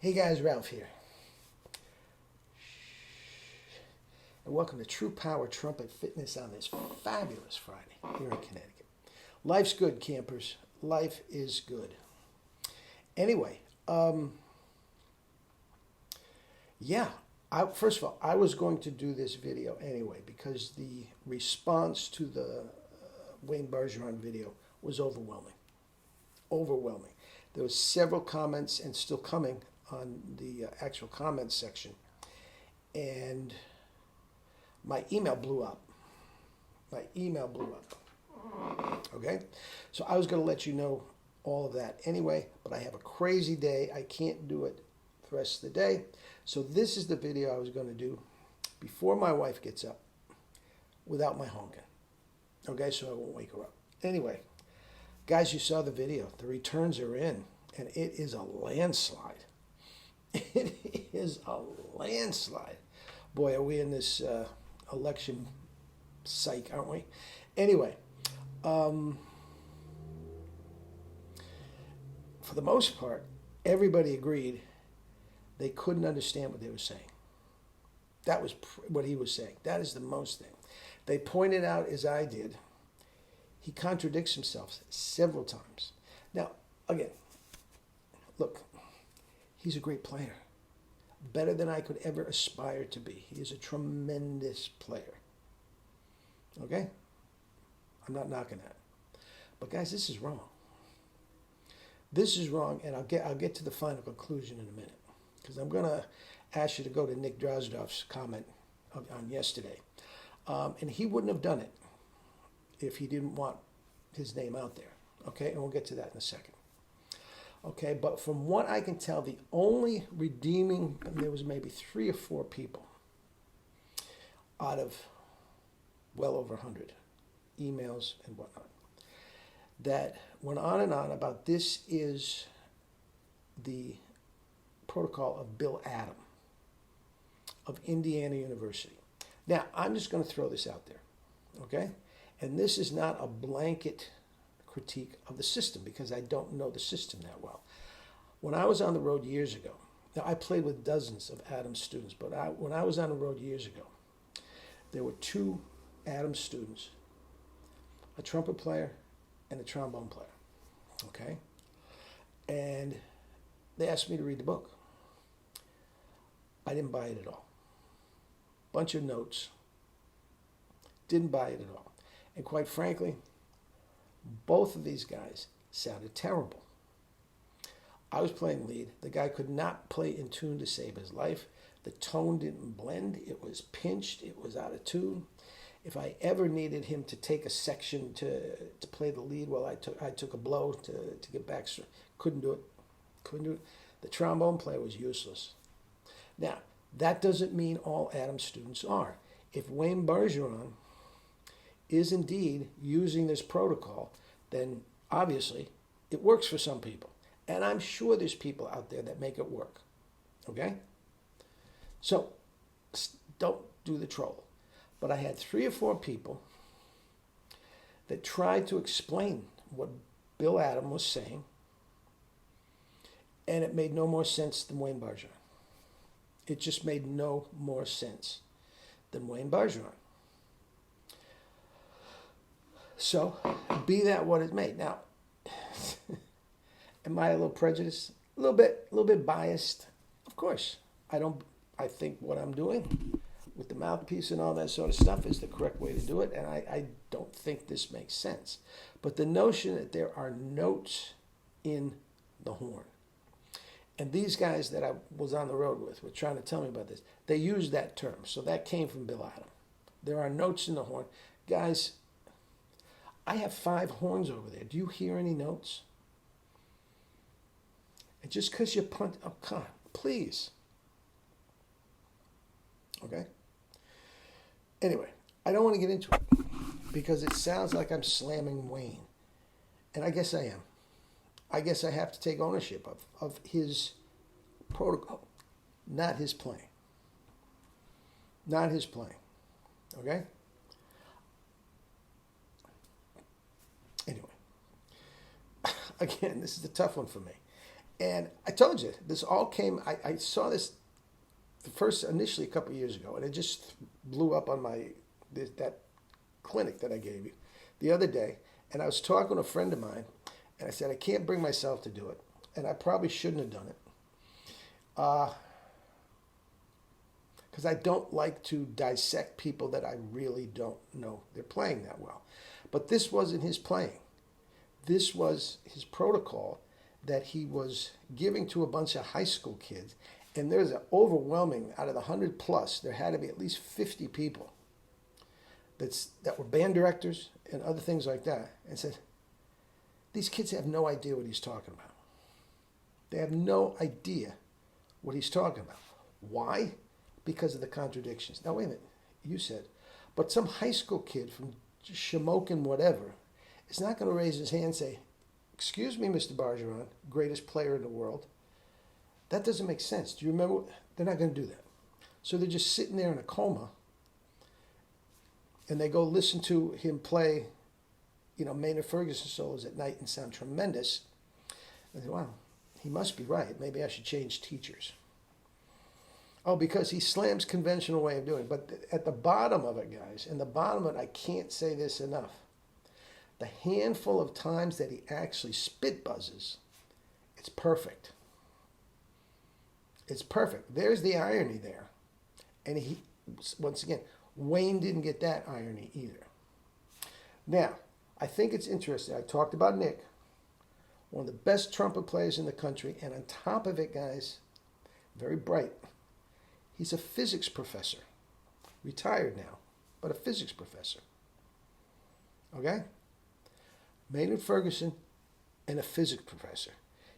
Hey guys, Ralph here. And welcome to True Power Trumpet Fitness on this fabulous Friday here in Connecticut. Life's good, campers. Life is good. Anyway, first of all, I was going to do this video anyway because the response to the Wayne Bergeron video was overwhelming. Overwhelming. There was several comments and still coming on the actual comments section, and my email blew up. Okay, so I was going to let you know all of that anyway, but I have a crazy day. I can't do it the rest of the day. So this is the video I was going to do before my wife gets up without my honking. Okay, so I won't wake her up. Anyway, guys, you saw the video. The returns are in, and it is a landslide. It is a landslide. Boy, are we in this election psych, aren't we? Anyway, for the most part, everybody agreed they couldn't understand what they were saying. That was what he was saying. That is the most thing. They pointed out, as I did, he contradicts himself several times. Now, again, look, he's a great player. Better than I could ever aspire to be. He is a tremendous player. Okay? I'm not knocking that. But guys, this is wrong. This is wrong, and I'll get to the final conclusion in a minute. Because I'm going to ask you to go to Nick Drozdov's comment on yesterday. And he wouldn't have done it if he didn't want his name out there. Okay? And we'll get to that in a second. Okay, but from what I can tell, the only redeeming, there was maybe 3 or 4 people out of well over 100 emails and whatnot that went on and on about this is the protocol of Bill Adam of Indiana University. Now, I'm just going to throw this out there, okay? And this is not a blanket critique of the system because I don't know the system that well. When I was on the road years ago, now I played with dozens of Adams students, but when I was on the road years ago, there were 2 Adams students, a trumpet player and a trombone player, okay? And they asked me to read the book. I didn't buy it at all. Bunch of notes. Didn't buy it at all. And quite frankly, both of these guys sounded terrible. I was playing lead. The guy could not play in tune to save his life. The tone didn't blend. It was pinched. It was out of tune. If I ever needed him to take a section to play the lead, well, I took a blow to get back. Couldn't do it. The trombone player was useless. Now, that doesn't mean all Adams students are. If Wayne Bergeron is indeed using this protocol, then obviously it works for some people. And I'm sure there's people out there that make it work. Okay? So, don't do the troll. But I had 3 or 4 people that tried to explain what Bill Adam was saying, and it made no more sense than Wayne Bergeron. It just made no more sense than Wayne Bergeron. So, be that what it may. Now, am I a little prejudiced? A little bit biased? Of course. I think what I'm doing with the mouthpiece and all that sort of stuff is the correct way to do it, and I don't think this makes sense. But the notion that there are notes in the horn, and these guys that I was on the road with were trying to tell me about this, they used that term, so that came from Bill Adam. There are notes in the horn. Guys, I have 5 horns over there. Do you hear any notes? And just because you punt, oh, come on, please. Okay? Anyway, I don't want to get into it because it sounds like I'm slamming Wayne. And I guess I am. I guess I have to take ownership of his protocol, not his playing. Not his playing. Okay? Anyway, again, this is a tough one for me. And I told you, this all came, I saw this initially a couple of years ago, and it just blew up on that clinic that I gave you the other day. And I was talking to a friend of mine, and I said, I can't bring myself to do it. And I probably shouldn't have done it. Because I don't like to dissect people that I really don't know they're playing that well. But this wasn't his playing. This was his protocol that he was giving to a bunch of high school kids. And there's an overwhelming, out of the 100 plus, there had to be at least 50 people that were band directors and other things like that. And said, these kids have no idea what he's talking about. They have no idea what he's talking about. Why? Because of the contradictions. Now, wait a minute. You said, but some high school kid from Shamokin whatever is not going to raise his hand and say, excuse me, Mr. Bargeron, greatest player in the world. That doesn't make sense. Do you remember? They're not going to do that. So they're just sitting there in a coma, and they go listen to him play, Maynard Ferguson solos at night and sound tremendous. And they say, wow, he must be right. Maybe I should change teachers. Oh, because he slams conventional way of doing it. But at the bottom of it, guys, and the bottom of it, I can't say this enough. The handful of times that he actually spit buzzes, it's perfect. It's perfect. There's the irony there. And once again, Wayne didn't get that irony either. Now, I think it's interesting. I talked about Nick, one of the best trumpet players in the country. And on top of it, guys, very bright. He's a physics professor. Retired now, but a physics professor. Okay? Maynard Ferguson and a physics professor.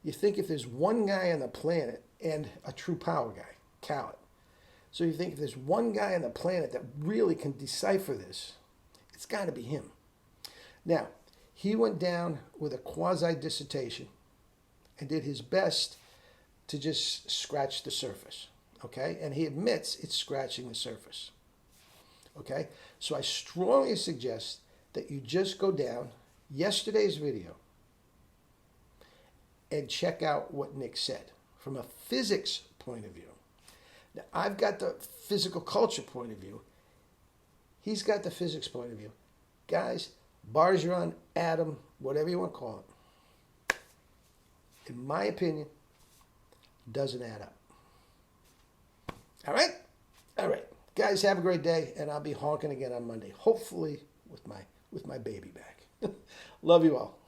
You think if there's one guy on the planet, and a true power guy, Cowett. So you think if there's one guy on the planet that really can decipher this, it's got to be him. Now, he went down with a quasi-dissertation and did his best to just scratch the surface, okay? And he admits it's scratching the surface, okay? So I strongly suggest that you just go down yesterday's video and check out what Nick said from a physics point of view. Now, I've got the physical culture point of view. He's got the physics point of view. Guys, Bargeron, Adam, whatever you want to call it, in my opinion, doesn't add up. All right? All right. Guys, have a great day, and I'll be honking again on Monday, hopefully with my baby back. Love you all.